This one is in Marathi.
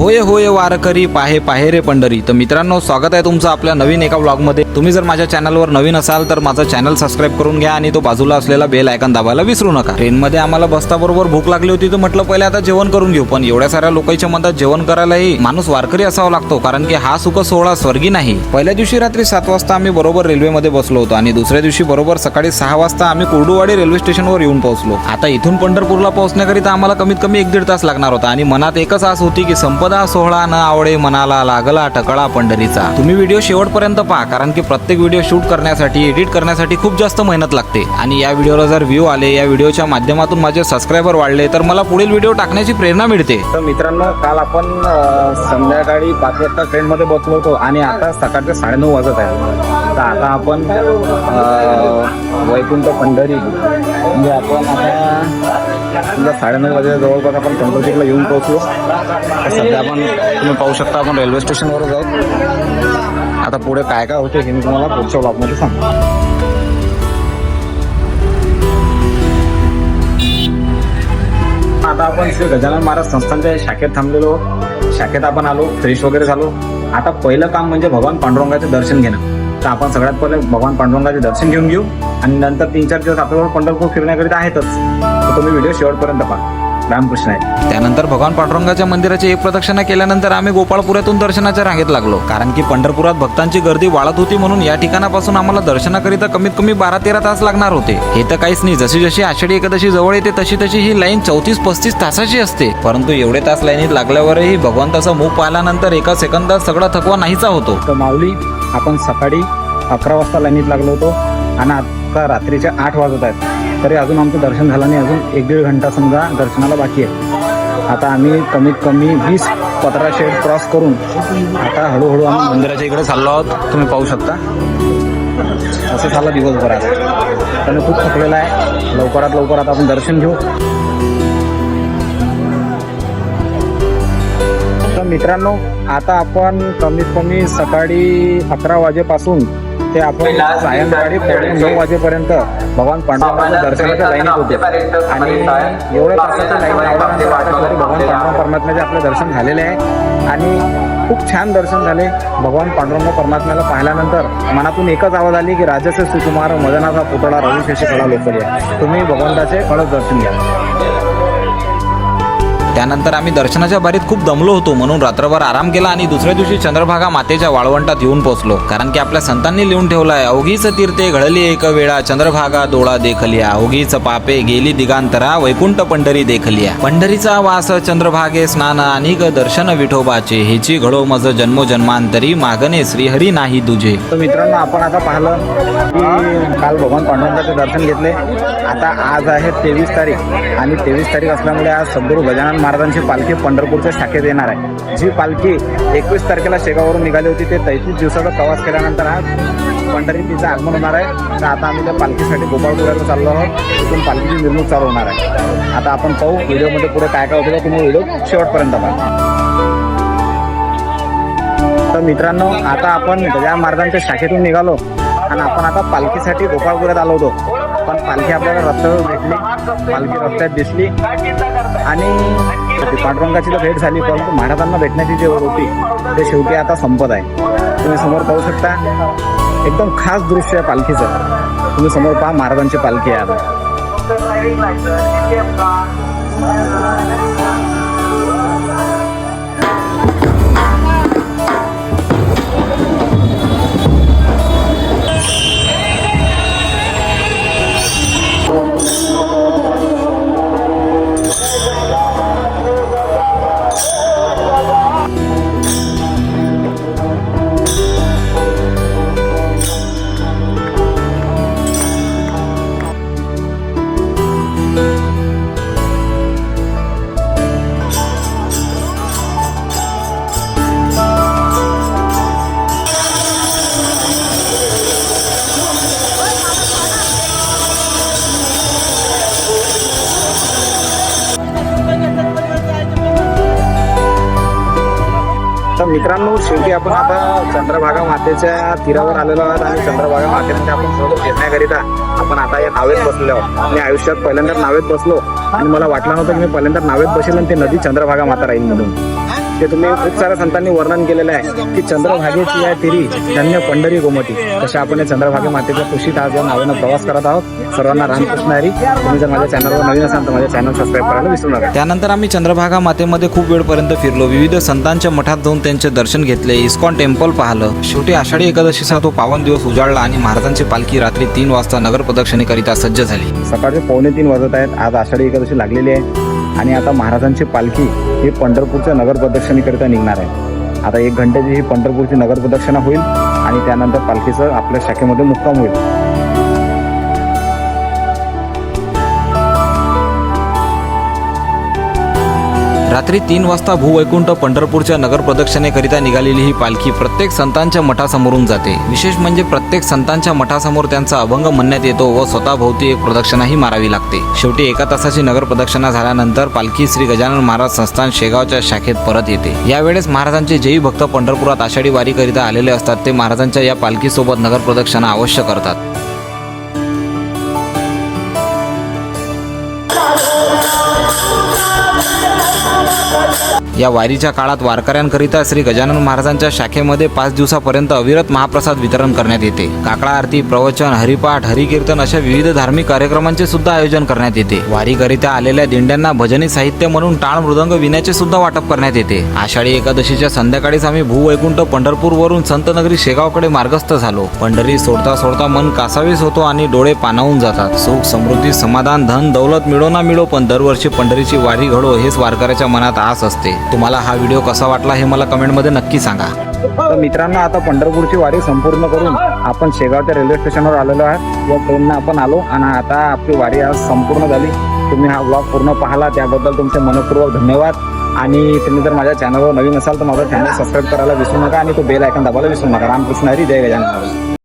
होय होय वारकरी पाहे पाहे रे पंढरी. तर मित्रांनो, स्वागत आहे तुमचं आपल्या नवीन एका व्लॉगमध्ये. तुम्ही जर माझ्या चॅनलवर नवीन असाल तर माझं चॅनल सबस्क्राईब करून घ्या आणि तो बाजूला असलेला बेल आयकॉन दाबायला विसरू नका. ट्रेनमध्ये आम्हाला बसताबरोबर भूक लागली होती तर म्हटलं पहिले आता जेवण करून घेऊ. पण एवढ्या साऱ्या लोकांच्या मधात जेवण करायलाही माणूस वारकरी असावा लागतो, कारण की हा सुख सोहळा स्वर्गी नाही. पहिल्या दिवशी रात्री 7 वाजता आम्ही बरोबर रेल्वेमध्ये बसलो होतो आणि दुसऱ्या दिवशी बरोबर सकाळी 6 वाजता आम्ही कुर्डुवाडी रेल्वे स्टेशनवर येऊन पोहोचलो. आता इथून पंढरपूरला पोहोचण्याकरिता आम्हाला कमीत कमी 1-1.5 तास लागणार होता आणि मनात एकच आस होती की संपदा सोहळा न आवडे मनाला लागला टकळा पंढरीचा. तुम्ही व्हिडिओ शेवटपर्यंत पहा, कारण की प्रत्येक व्हिडिओ शूट करण्यासाठी एडिट करण्यासाठी खूप जास्त मेहनत लागते. आणि या व्हिडिओला जर व्ह्यू आले, या व्हिडिओच्या माध्यमातून माझे सबस्क्रायबर वाढले तर मला पुढील व्हिडिओ टाकण्याची प्रेरणा मिळते. तर मित्रांनो, काल आपण संध्याकाळी 5 वाजता ट्रेनमध्ये बसलो होतो आणि आता सकाळचे 9:30 वाजत आहे. तर आता आपण वैकुंठ पंढरी म्हणजे आपण आता 9:30 वाजेच्या जवळपास आपण पंढरपूरला येऊन पोहोचलो. सध्या आपण तुम्ही पाहू शकता आपण रेल्वे स्टेशनवरच आहोत. आता पुढे काय काय होते हे मी तुम्हाला पुढच्या ब्लॉगमध्ये सांगतो. आता आपण श्री गजानन महाराज संस्थानच्या शाखेत थांबलेलो. शाखेत आपण आलो, फ्रेश वगैरे झालो. आता पहिलं काम म्हणजे भगवान पांडुरंगाचे दर्शन घेणं. तर आपण सगळ्यात पहिले भगवान पांडुरंगाचे दर्शन घेऊन घेऊ आणि नंतर 3-4 दिवस आपल्याला पंढरपूर फिरण्याकरिता आहेतच. तर तुम्ही व्हिडिओ शेवटपर्यंत पहा. रामकृष्ण आहे. त्यानंतर भगवान पांडुरंगाच्या मंदिराची एक प्रदक्षिणा केल्यानंतर आम्ही गोपाळपुऱ्यातून दर्शनाच्या रांगेत लागलो, कारण की पंढरपुरात भक्तांची गर्दी वाढत होती. म्हणून या ठिकाणापासून आम्हाला दर्शनाकरिता कमीत कमी 12-13 तास लागणार होते. हे तर काहीच नाही, जशी जशी आषाढी एकादशी जवळ येते तशी तशी ही लाईन 34-35 तासाची असते. परंतु एवढे तास लाईनीत लागल्यावरही भगवंताचा मुख पाहिल्यानंतर एका सेकंदात सगळा थकवा नाहीसा होतो. तर माऊली, आपण सकाळी 11 वाजता लाईनीत लागलो होतो आणि आता रात्रीचे 8 वाजत आहेत, तरी अजून आमचं दर्शन झालं नाही. अजून 1-1.5 घंटा समजा दर्शनाला बाकी आहे. आता आम्ही कमीत कमी 20-15 शेड क्रॉस करून आता हळूहळू आम्ही मंदिराच्या इकडे चाललो आहोत. तुम्ही पाहू शकता असं झालं दिवसभरात. तर खूप थकलेला आहे. लवकरात लवकर आता आपण दर्शन घेऊ. तर मित्रांनो, आता आपण कमीत कमी सकाळी 11 वाजेपासून ते आपण सायंकाळी 9 वाजेपर्यंत भगवान पांडुरंगाच्या दर्शनाच्या लाईनीत होते. आणि एवढ्या तासाच्या लाईन लावल्यानंतर आता भगवान पांडुरंग परमात्म्याचे आपले दर्शन झालेले आहे आणि खूप छान दर्शन झाले. भगवान पांडुरंग परमात्म्याला पाहिल्यानंतर मनातून एकच आवाज आली की राजाचे सुकुमार मदनाचा पुतळा रघुशेषी कळा लोकप्रिय. तुम्ही भगवंताचे खरंच दर्शन घ्या. त्यानंतर आम्ही दर्शनाच्या बारीत खूप दमलो होतो, म्हणून रात्रभर आराम केला आणि दुसऱ्या दिवशी चंद्रभागा मातेच्या वाळवंटात येऊन पोहोचलो. कारण की आपल्या संतांनी लिहून ठेवलाय, अवघीच तीर्थे घडली एक वेळा चंद्रभागा डोळा देखलिया, अवघीच पापे गेली दिगांतरा वैकुंठ पंढरी देखलिया. पंढरीचा वास चंद्रभागे स्नान आणि दर्शन विठोबाचे, हेची घडो मज जन्मोजन्मांतरी मागणे श्रीहरी नाही तुझे. तर मित्रांनो, आपण आता पाहिलं की काल भगवान पांडुरंगाचे दर्शन घेतले. आता आज आहे 23 तारीख आणि 23 तारीख असल्यामुळे आज सद्गुरू गजानन महाराजांची पालखी पंढरपूरच्या शाखेत येणार आहे. जी पालखी 21 तारखेला शेगाववरून निघाली होती, ते 33 दिवसाचा प्रवास केल्यानंतर आज पंढरीत तिचं आगमन होणार आहे. तर आता आम्ही त्या पालखीसाठी गोपाळपुऱ्याला चाललो आहोत. तिथून पालखीची मिरवणूक चालू होणार आहे. आता आपण पाहू व्हिडिओमध्ये पुढे काय काय होतं. तुम्ही व्हिडिओ शेवटपर्यंत पहा. तर मित्रांनो, आता आपण गजानन महाराजांच्या शाखेतून निघालो आणि आपण आता पालखीसाठी गोपाळपुऱ्यात आलो होतो. पण पालखी आपल्याला रस्त्यावर भेटली, पालखी रस्त्यात दिसली आणि पांडुरंगाची तर भेट झाली, परंतु महाराजांना भेटण्याची जी ओढ होती ते शेवटी आता संपत आहे. तुम्ही समोर पाहू शकता, एकदम खास दृश्य आहे पालखीचं. तुम्ही समोर पहा, महाराजांची पालखी आहे आता. तर मित्रांनो, शेवटी आपण आता चंद्रभागा मातेच्या तीरावर आलेलो आहोत आणि चंद्रभागा मातेच्या आपण सोबत भेटण्याकरिता आपण आता या नावेत बसलेलो आहोत. मी आयुष्यात पहिल्यांदा नावेत बसलो आणि मला वाटलं नव्हतं की मी पहिल्यांदा नावेत बसेल आणि ती नदी चंद्रभागा माता राहील म्हणून. ते तुम्ही खूप साऱ्या संतांनी वर्णन केलेलं आहे की चंद्रभागेची आहे तिरी धन्य पंढरी गोमती. तशा आपण या चंद्रभागे मातेच्या कुशीत आज या नावानं प्रवास करत आहोत. सर्वांना रामकृष्ण हरी. तुम्ही जर माझ्या चॅनलवर नवीन असाल तर माझ्या चॅनल सबस्क्राईब करायला विसरू नका. त्यानंतर आम्ही चंद्रभागा मातेमध्ये खूप वेळपर्यंत फिरलो. विविध संतांच्या मठात जाऊन त्यांचे दर्शन घेतले. इस्कॉन टेम्पल पाहिलं. शेवटी आषाढी एकादशीचा तो पावन दिवस उजाडला आणि महाराजांची पालखी रात्री 3 वाजता नगर प्रदक्षिणेकरिता सज्ज झाली. सकाळचे 2:45 वाजत आहेत. आज आषाढी एकादशी लागलेली आहे आणि आता महाराजांची पालखी ही पंढरपूरच्या नगर प्रदक्षिणेकरिता निघणार आहे. आता 1 घंट्याची ही पंढरपूरची नगर प्रदक्षिणा होईल आणि त्यानंतर पालखीचं आपल्या शाखेमध्ये मुक्काम होईल. रात्री 3 वाजता भूवैकुंठ पंढरपूरच्या नगर प्रदक्षिणेकरिता निघालेली ही पालखी प्रत्येक संतांच्या मठासमोरून जाते. विशेष म्हणजे प्रत्येक संतांच्या मठासमोर त्यांचा अभंग म्हणण्यात येतो व स्वतःभोवती एक प्रदक्षिणाही मारावी लागते. शेवटी 1 तासाची नगर प्रदक्षिणा झाल्यानंतर पालखी श्री गजानन महाराज संस्थान शेगावच्या शाखेत परत येते. यावेळेस महाराजांचे जेही भक्त पंढरपुरात आषाढी वारीकरिता आलेले असतात ते महाराजांच्या या पालखीसोबत नगर प्रदक्षिणा अवश्य करतात. या वारीच्या काळात वारकऱ्यांकरिता श्री गजानन महाराजांच्या शाखेमध्ये 5 दिवसापर्यंत अविरत महाप्रसाद वितरण करण्यात येते. काकडा आरती, प्रवचन, हरिपाठ, हरिकीर्तन अशा विविध धार्मिक कार्यक्रमांचे सुद्धा आयोजन करण्यात येते. वारीकरिता आलेल्या दिंड्यांना भजनी साहित्य म्हणून टाळ मृदंग विण्याचे सुद्धा वाटप करण्यात येते. आषाढी एकादशीच्या संध्याकाळीच आम्ही भूवैकुंठ पंढरपूरवरून संतनगरी शेगावकडे मार्गस्थ झालो. पंढरी सोडता सोडता मन कासावीस होतो आणि डोळे पाणावून जातात. सुख, समृद्धी, समाधान, धन दौलत मिळो ना मिळो पण दरवर्षी पंढरीची वारी घडो हेच वारकऱ्याच्या मनात आस असते. तुम्हाला हा व्हिडिओ कसा वाटला हे मला कमेंटमध्ये नक्की सांगा. तर मित्रांनो, आता पंढरपूरची वारी संपूर्ण करून आपण शेगावच्या रेल्वे स्टेशनवर आलेलो आहोत. या ट्रेननं आपण आलो आणि आता आपली वारी आज संपूर्ण झाली. तुम्ही हा ब्लॉग पूर्ण पाहिला त्याबद्दल तुमचे मनपूर्वक धन्यवाद. आणि तुम्ही जर माझ्या चॅनलवर नवीन असाल तर माझा चॅनल सबस्क्राईब करायला विसरू नका आणि तो बेल आयकॉन दाबायला विसरू नका. रामकृष्ण हरी. जय गजानन.